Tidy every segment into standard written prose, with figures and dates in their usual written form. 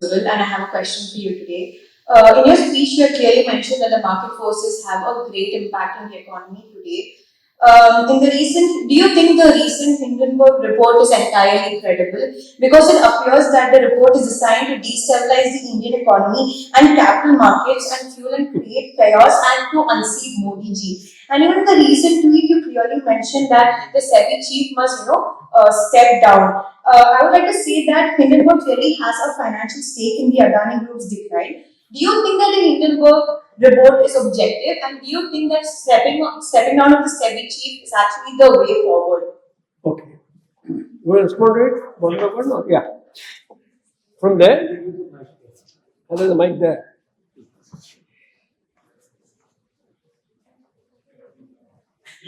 And I have a question for you today. In your speech, you clearly mentioned that the market forces have a great impact on the economy today. Do you think the recent Hindenburg report is entirely credible? Because it appears that the report is designed to destabilize the Indian economy and capital markets and fuel and create chaos and to unseat Modi ji. And even in the recent tweet, you clearly mentioned that the SEBI chief must, step down. I would like to say that Hindenburg clearly has a financial stake in the Adani Group's decline. Do you think that the Hindenburg report is objective, and do you think that stepping down of the SEBI chief is actually the way forward? Okay. You will respond to it one by one? Or? Yeah. From there? And there's a mic there.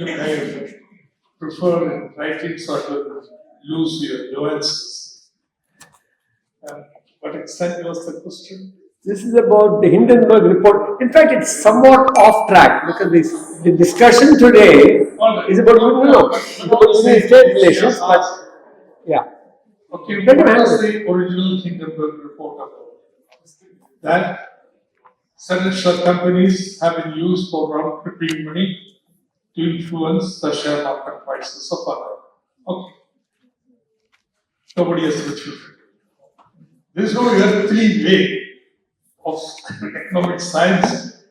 I prefer writing sort of lose your nuances. What exactly was the question? This is about the Hindenburg report. In fact, it's somewhat off track because the discussion today is about United States relations, but yeah. Okay, what was the original Hindenburg report about? That certain share companies have been used for round-tripping money to influence the share market prices of other. Okay. Nobody has refuted. There is no earthly way of economic science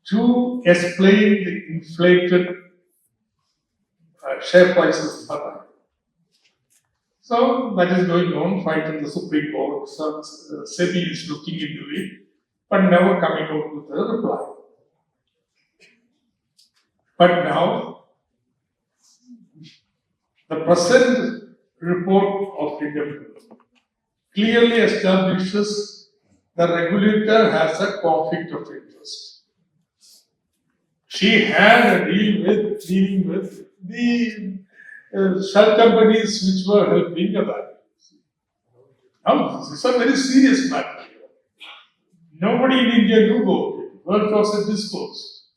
to explain the inflated share prices of other. So that is going on, fight in the Supreme Court. So SEBI is looking into it, but never coming out with a reply. But now, the present report of Hindenburg clearly establishes the regulator has a conflict of interest. She had a dealing with the shell companies which were helping the bank. Now, this is a very serious matter. Nobody in India knew about it. Word was a discourse.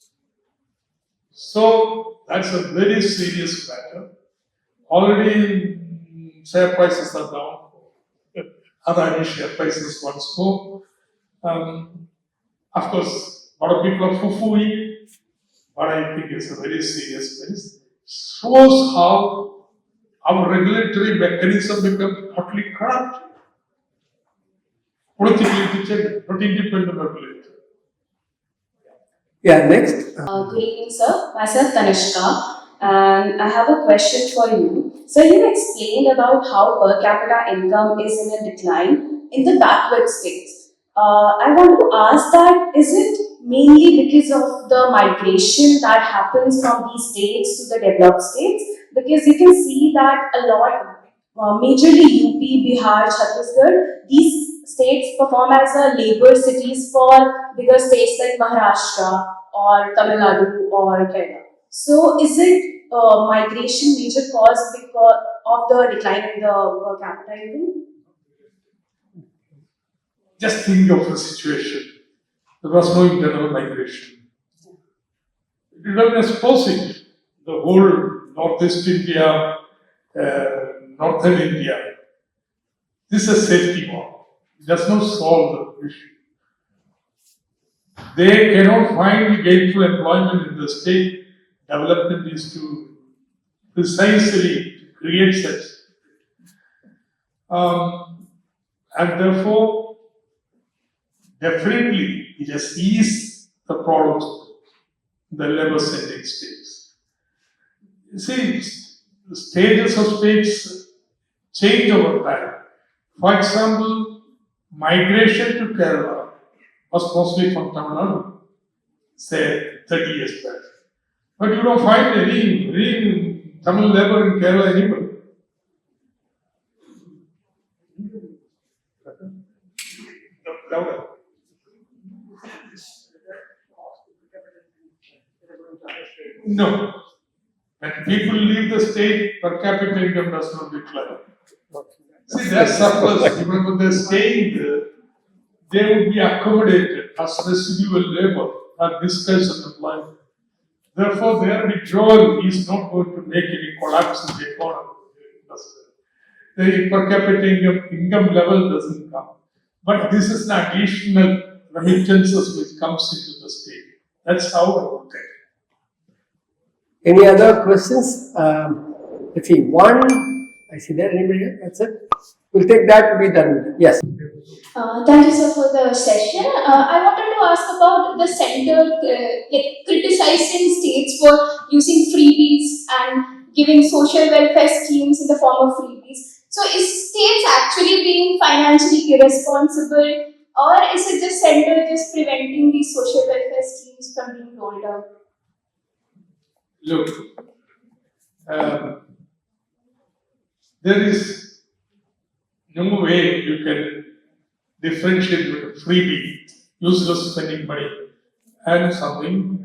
So, that's a very serious matter. Already, share prices are down. Other share prices once more. Of course, a lot of people are foo-fooing, but I think it's a very serious place. Shows how our regulatory mechanism becomes totally corrupt. Politically, not independent regulator. Yeah, next. Good evening, sir. Myself, Tanishka, and I have a question for you. So, you explained about how per capita income is in a decline in the backward states. I want to ask that, is it mainly because of the migration that happens from these states to the developed states? Because you can see that a lot, majorly UP, Bihar, Chhattisgarh, these states perform as a labor cities for bigger states like Maharashtra or Tamil Nadu or Kerala. So, is it migration major cause because of the decline in the per capita income? Just think of the situation. There was no internal migration. You don't expose it. The whole Northeast India, Northern India. This is a safety valve. It does not solve the issue. They cannot find gainful employment in the state. Development is to precisely create such. And therefore, definitely, it has eased the problems in the labor sending states. You see, the stages of states change over time. For example, migration to Kerala was mostly from Tamil Nadu, say 30 years back. But you don't find any Tamil labor in Kerala anymore. Louder. No. When people leave the state, per capita income does not decline. See, their surplus, even when they're staying there, they would be accommodated as residual labor at this kind of employment. Therefore, their withdrawal is not going to make any collapse in the economy. The per capita income level doesn't come. But this is an additional remittances which comes into the state. That's how I look at it. Any other questions? Let's see, one, I see there, anybody else? That's it. We'll take that, we'll be done with it. Yes. Thank you, sir, for the session. I wanted to ask about the center criticizing states for using freebies and giving social welfare schemes in the form of freebies. So, is states actually being financially irresponsible, or is it just center just preventing these social welfare schemes from being rolled out? Look, there is no way you can differentiate between freebie, useless spending money, and something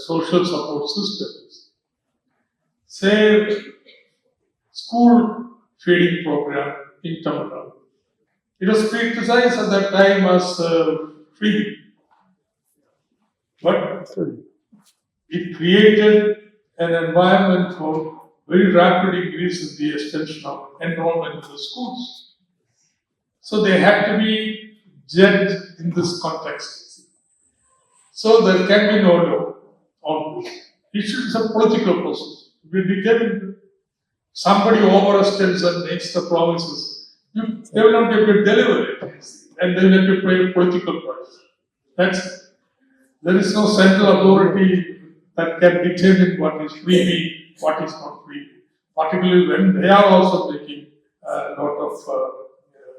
social support systems. Say, school feeding program in Tamil Nadu. It was criticized at that time as freebie, but it created an environment for very rapid increase in the extension of enrollment in the schools. So they had to be judged in this context. So there can be no doubt on this. It is a political process. We became somebody overestimates and makes the promises. They will not be able to deliver it, and they will have to pay a political price. There is no central authority that can determine what is freebie, what is not freebie. Particularly when they are also making a lot of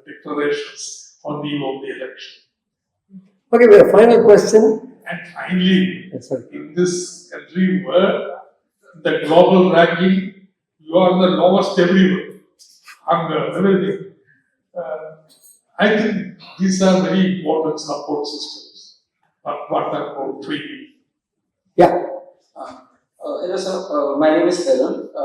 declarations on the eve of the election. Okay, we have a final question. And finally, Yes, sir. in this country where the global ranking, you are the lowest everywhere, hunger, everything. I think these are very important support systems, but what are called freebie. Yeah. Hello sir, my name is Tarun. I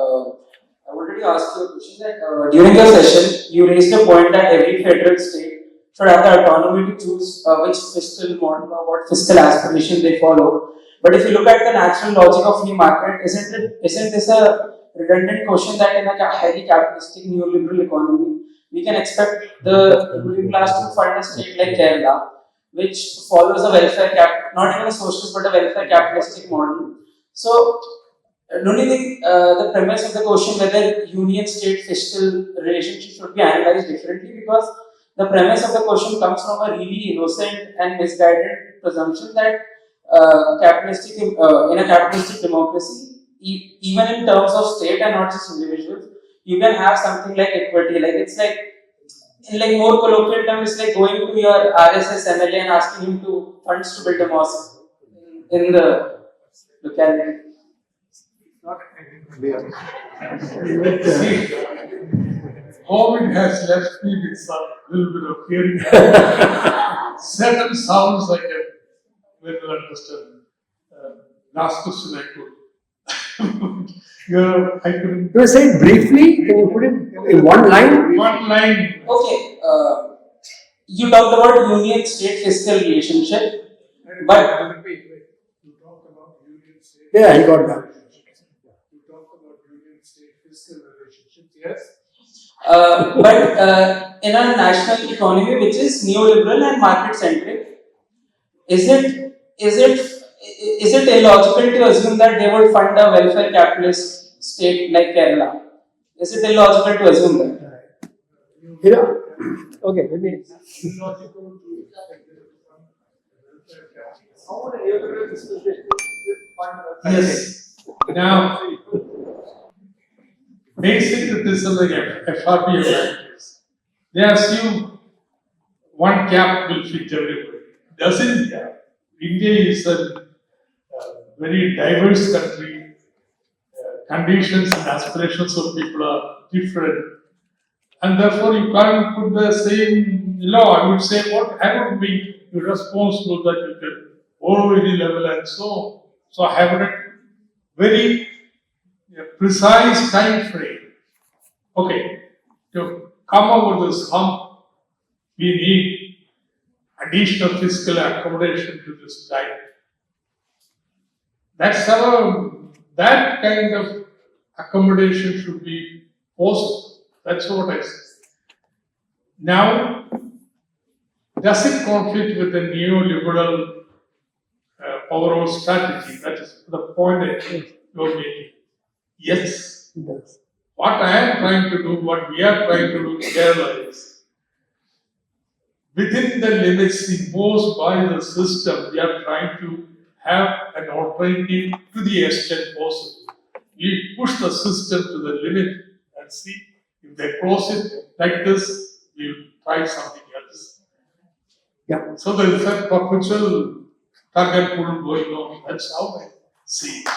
wanted to ask you a question that during the session you raised the point that every federal state should have the autonomy to choose which fiscal model or what fiscal aspiration they follow. But if you look at the natural logic of free market, isn't this a redundant question that in a highly capitalistic neoliberal economy we can expect the ruling class to fund a state like Kerala, which follows a welfare not even a socialist but a welfare capitalistic model. So, don't you think the premise of the question whether union-state fiscal relationship should be analyzed differently? Because the premise of the question comes from a really innocent and misguided presumption that in a capitalistic democracy, even in terms of state and not just individuals, you can have something like equity. Like it's like, in like more colloquial terms, it's like going to your RSS MLA and asking him to funds to build a mosque in the locality. See, COVID has left me with some little bit of hearing. Certain sounds I can very well understand. Last question I could. I couldn't. You say it briefly, can you put it in one line? One line. Okay, you talked about union-state fiscal relationship, but You talked about union-state. Yeah, I got that. You talked about union-state fiscal relationships. Yes. but in a national economy which is neoliberal and market-centric, is it illogical to assume that they would fund a welfare capitalist state like Kerala? Is it illogical to assume that? You know, okay, let me. Yes. Now, basic criticism like FRP evaluators, they assume one cap will fit everybody. Doesn't. India is a very diverse country. Conditions and aspirations of people are different. And therefore, you can't put the same law. I would say, I would be irresponsible that you can borrow any level and so. So I have a very precise time frame. Okay, to come over this hump, we need additional fiscal accommodation to this diet. That kind of accommodation should be possible. That's what I say. Now, does it conflict with the neoliberal overall strategy? That is the point that you're making. Yes. It does. What I am trying to do, what we are trying to do in Kerala is, within the limits imposed by the system, we are trying to have an alternative to the extent possible. We push the system to the limit and see if they close it like this, we'll try something else. Yeah. So there is a perpetual target pull going on. That's how I see it.